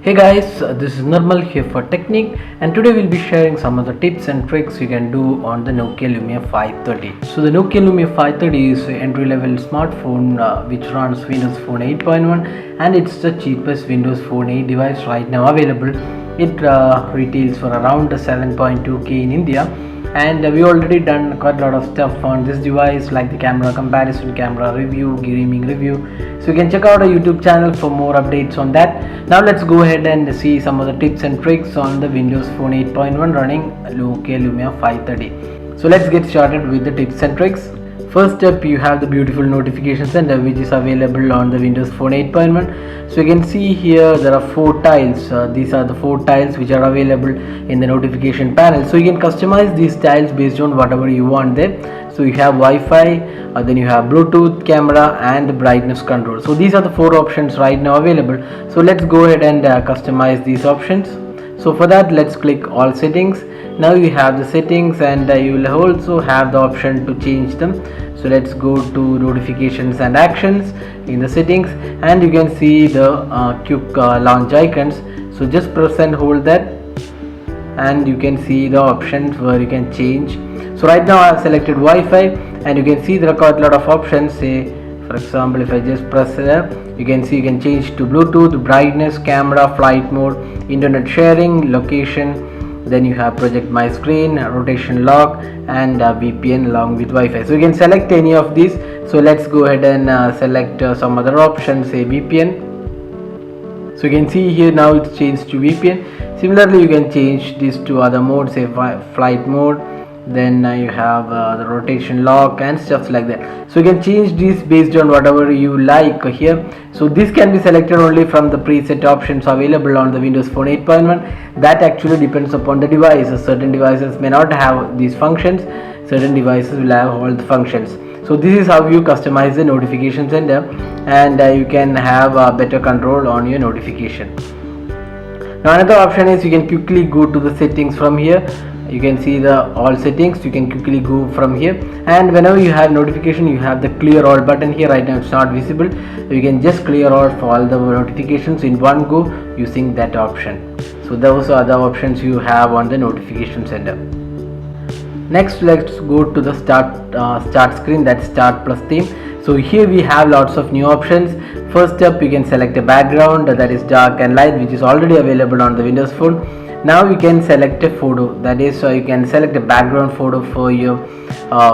Hey guys, this is Nirmal here for Technique, and today we'll be sharing some of the tips and tricks you can do on the Nokia Lumia 530. So the Nokia Lumia 530 is an entry-level smartphone which runs Windows Phone 8.1, and it's the cheapest Windows Phone 8 device right now available. It retails for around 7.2k in India, and we already done quite a lot of stuff on this device, like the camera comparison, camera review, gaming review. So you can check out our YouTube channel for more updates on that. Now let's go ahead and see some of the tips and tricks on the Windows Phone 8.1 running Nokia Lumia 530. So let's get started with the tips and tricks. First up, you have the beautiful notification center which is available on the Windows Phone 8.1. So you can see here there are 4 tiles. These are the 4 tiles which are available in the notification panel. So you can customize these tiles based on whatever you want there. So you have Wi-Fi, then you have Bluetooth, camera, and the brightness control. So these are the 4 options right now available. So let's go ahead and customize these options. So for that, let's click all settings. Now you have the settings, and you will also have the option to change them. So let's go to notifications and actions in the settings, and you can see the quick launch icons. So just press and hold that, and you can see the options where you can change. So right now I have selected Wi-Fi, and you can see there are quite a lot of options. Say for example, if I just press there, you can see you can change to Bluetooth, brightness, camera, flight mode, internet sharing, location. Then you have project my screen, rotation lock, and VPN along with Wi-Fi. So you can select any of these. So let's go ahead and select some other options, say VPN. So you can see here now it's changed to VPN. Similarly, you can change this to other modes, say flight mode. Then you have the rotation lock and stuff like that. So you can change this based on whatever you like here. So this can be selected only from the preset options available on the Windows Phone 8.1. That actually depends upon the devices. Certain devices may not have these functions, certain devices will have all the functions. So this is how you customize the notification center, and you can have better control on your notification. Now another option is you can quickly go to the settings from here. You can see the all settings. You can quickly go from here, and whenever you have notification, you have the clear all button here. Right now it's not visible. You can just clear off all the notifications in one go using that option. So those are the options you have on the notification center. Next, let's go to the start screen, that's start plus theme. So here we have lots of new options. First up, you can select a background, that is dark and light, which is already available on the Windows Phone. Now you can select a photo, that is you can select a background photo for your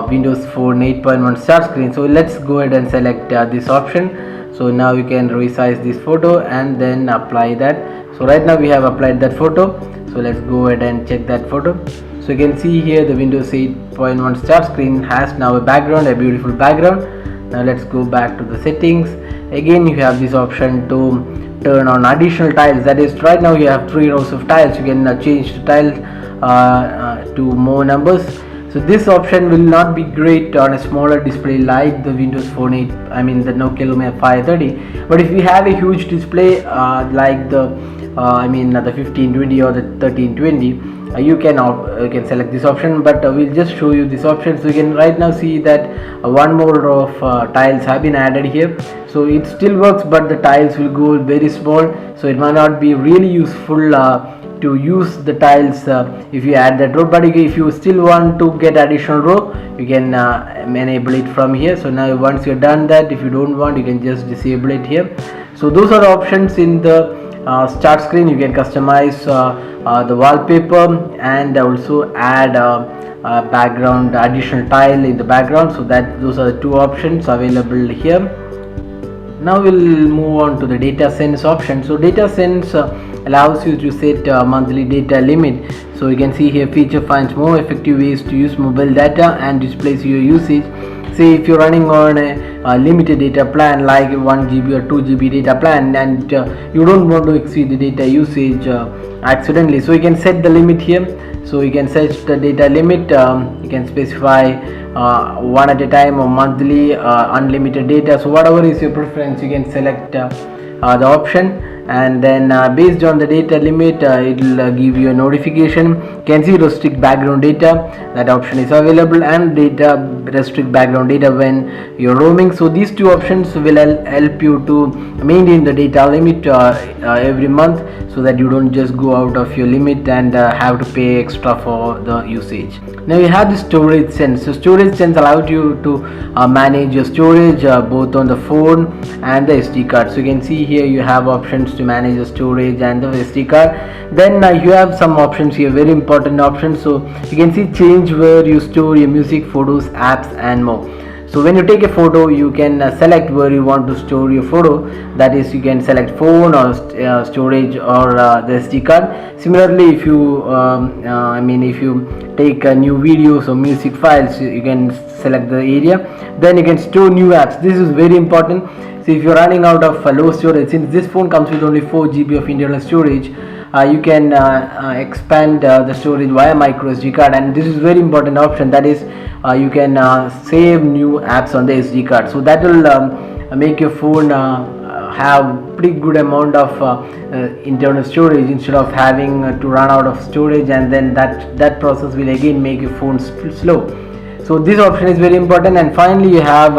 Windows Phone 8.1 start screen. So let's go ahead and select this option. So now you can resize this photo and then apply that. So right now we have applied that photo. So let's go ahead and check that photo. So you can see here the Windows 8.1 start screen has now a background, a beautiful background. Now let's go back to the settings. Again, you have this option to turn on additional tiles. That is, right now you have 3 rows of tiles. You can change the tiles to more numbers. So this option will not be great on a smaller display like the Windows Phone 8, the Nokia Lumia 530. But if you have a huge display like the 1520 or the 1320, you can select this option, but we'll just show you this option. So you can right now see that one more row of tiles have been added here. So it still works, but the tiles will go very small, so it might not be really useful to use the tiles if you add that row. But if you still want to get additional row, you can enable it from here. So now once you're done that, if you don't want, you can just disable it here. So those are the options in the start screen. You can customize the wallpaper and also add background, additional tile in the background. So that those are the 2 options available here. Now we'll move on to the data sense option. So data sense allows you to set a monthly data limit. So you can see here, feature finds more effective ways to use mobile data and displays your usage. Say if you're running on a limited data plan like 1 GB or 2 GB data plan, and you don't want to exceed the data usage accidentally, so you can set the limit here. So you can set the data limit. You can specify one at a time or monthly, unlimited data. So whatever is your preference, you can select the option. and then based on the data limit it will give you a notification. You can see restrict background data, that option is available, and data restrict background data when you're roaming. So these two options will help you to maintain the data limit every month, so that you don't just go out of your limit and have to pay extra for the usage. Now you have the storage sense. So storage sense allows you to manage your storage both on the phone and the SD card. So you can see here you have options to manage the storage and the SD card. Then you have some options here, very important options. So you can see change where you store your music, photos, apps and more. So when you take a photo, you can select where you want to store your photo. That is, you can select phone or storage or the SD card. Similarly, if you if you take new videos or music files, you can select the area. Then you can store new apps. This is very important. So if you're running out of low storage, since this phone comes with only 4 GB of internal storage, you can expand the storage via micro SD card, and this is very important option. That is, you can save new apps on the SD card. So that will make your phone have pretty good amount of internal storage, instead of having to run out of storage, and then that process will again make your phone slow. So this option is very important. And finally you have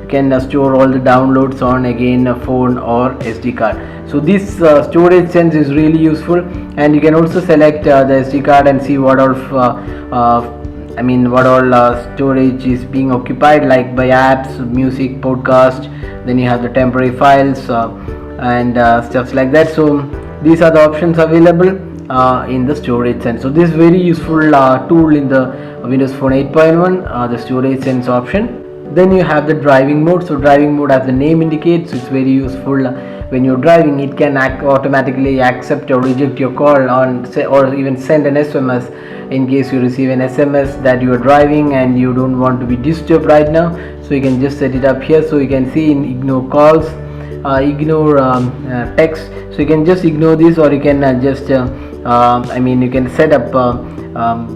can store all the downloads on again a phone or SD card. So this storage sense is really useful, and you can also select the SD card and see what all storage is being occupied, like by apps, music, podcast. Then you have the temporary files and stuff like that. So these are the options available in the storage sense. So this is very useful tool in the Windows Phone 8.1, the storage sense option. Then you have the driving mode. So driving mode, as the name indicates, it's very useful. When you're driving, it can automatically accept or reject your call or even send an SMS in case you receive an SMS that you are driving and you don't want to be disturbed right now. So you can just set it up here. So you can see in ignore calls, ignore text. So you can just ignore this, or you can you can set up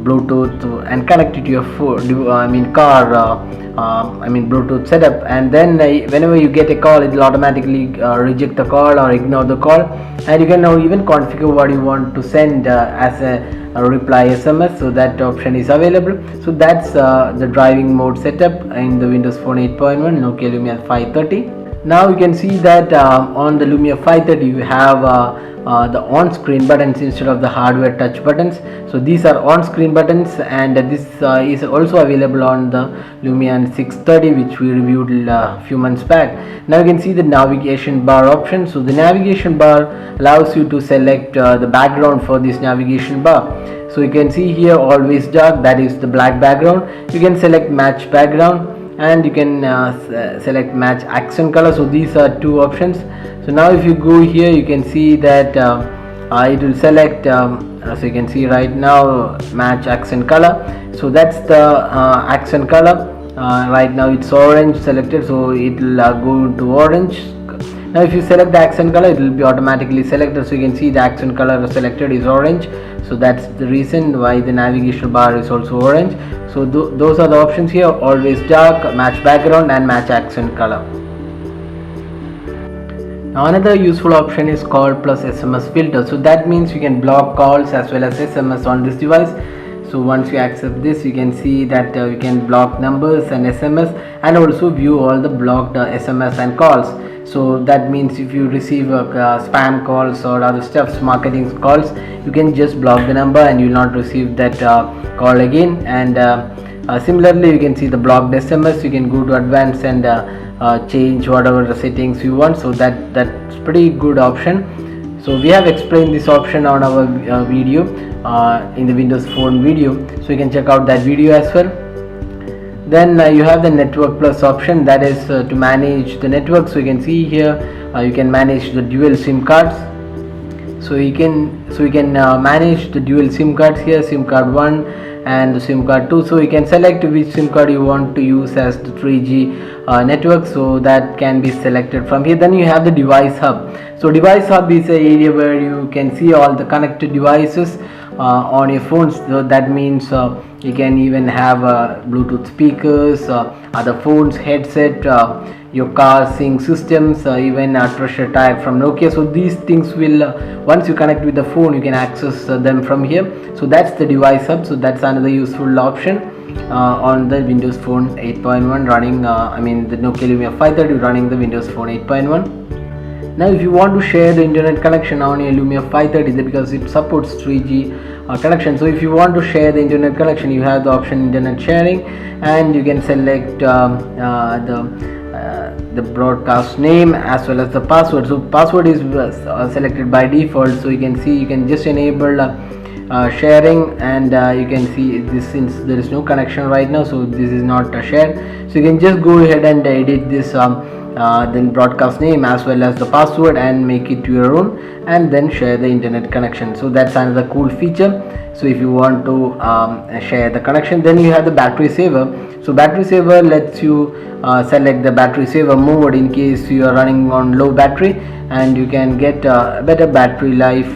Bluetooth and connect it to your phone, car. Bluetooth setup, and then whenever you get a call, it will automatically reject the call or ignore the call. And you can now even configure what you want to send as a reply SMS. So that option is available. So that's the driving mode setup in the Windows Phone 8.1 Nokia Lumia 530. Now you can see that on the Lumia 530 you have the on-screen buttons instead of the hardware touch buttons. So these are on-screen buttons, and this is also available on the Lumia 630, which we reviewed a few months back. Now you can see the navigation bar option. So the navigation bar allows you to select the background for this navigation bar. So you can see here always dark, that is the black background. You can select match background, and you can select match accent color. So these are two options. So now if you go here, you can see that it will select so you can see right now match accent color. So that's the accent color. Right now it's orange selected, so it will go into orange. Now if you select the accent color, it will be automatically selected. So you can see the accent color selected is orange. So that's the reason why the navigation bar is also orange. So those are the options here: always dark, match background, and match accent color. Now another useful option is call plus SMS filter. So that means you can block calls as well as SMS on this device. So once you accept this, you can see that you can block numbers and SMS, and also view all the blocked SMS and calls. So that means if you receive spam calls or other stuff, marketing calls, you can just block the number and you will not receive that call again. And similarly, you can see the blocked SMS. You can go to advanced and change whatever the settings you want. So that's pretty good option. So we have explained this option on our video in the Windows Phone video, so you can check out that video as well. Then you have the network plus option, that is to manage the network. So you can see here you can manage the dual SIM cards. So you can manage the dual SIM cards here, SIM card 1 and the SIM card 2. So you can select which SIM card you want to use as the 3G network, so that can be selected from here. Then you have the device hub. So device hub is an area where you can see all the connected devices on your phones. So that means you can even have Bluetooth speakers, other phones, headset, your car sync systems, even a treasure tag from Nokia. So these things will once you connect with the phone, you can access them from here. So that's the device hub. So that's another useful option on the Windows Phone 8.1 running, the Nokia Lumia 530 running the Windows Phone 8.1. Now if you want to share the internet connection on your Lumia 530, because it supports 3G connection, so if you want to share the internet connection, you have the option internet sharing, and you can select the broadcast name as well as the password. So password is selected by default, so you can see you can just enable sharing, and you can see this, since there is no connection right now, so this is not shared. So you can just go ahead and edit this then broadcast name as well as the password and make it your own, and then share the internet connection. So that's another cool feature. So if you want to share the connection, then you have the battery saver. So battery saver lets you select the battery saver mode in case you are running on low battery, and you can get better battery life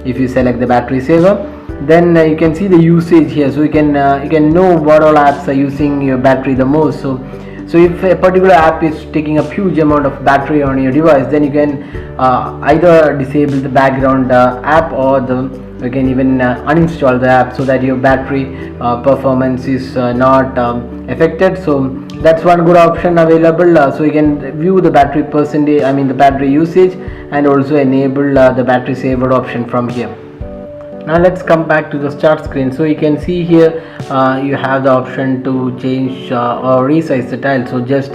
if you select the battery saver. Then you can see the usage here, so you can know what all apps are using your battery the most. So if a particular app is taking a huge amount of battery on your device, then you can either disable the background app, or you can even uninstall the app, so that your battery performance is not affected. So that's one good option available. So you can view the battery percentage, the battery usage, and also enable the battery saver option from here. Now let's come back to the start screen. So you can see here you have the option to change or resize the tile. So just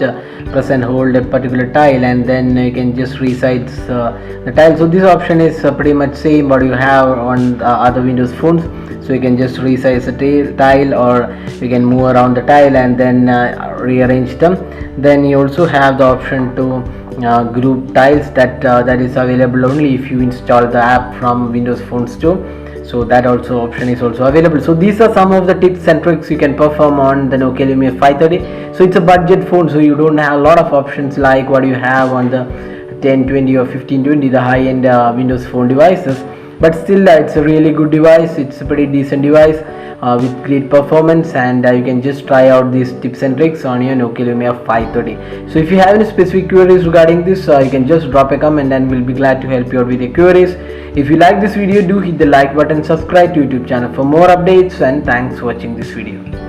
press and hold a particular tile, and then you can just resize the tile. So this option is pretty much same what you have on other Windows phones. So you can just resize the tile, or you can move around the tile and then rearrange them. Then you also have the option to group tiles, that is available only if you install the app from Windows Phone Store. So that also option is also available. So these are some of the tips and tricks you can perform on the Nokia Lumia 530. So it's a budget phone, so you don't have a lot of options like what you have on the 1020 or 1520, the high-end Windows Phone devices. But still it's a really good device. It's a pretty decent device with great performance, and you can just try out these tips and tricks on your Nokia Lumia 530. So if you have any specific queries regarding this, you can just drop a comment, and we'll be glad to help you out with your queries. If you like this video, do hit the like button, subscribe to YouTube channel for more updates, and thanks for watching this video.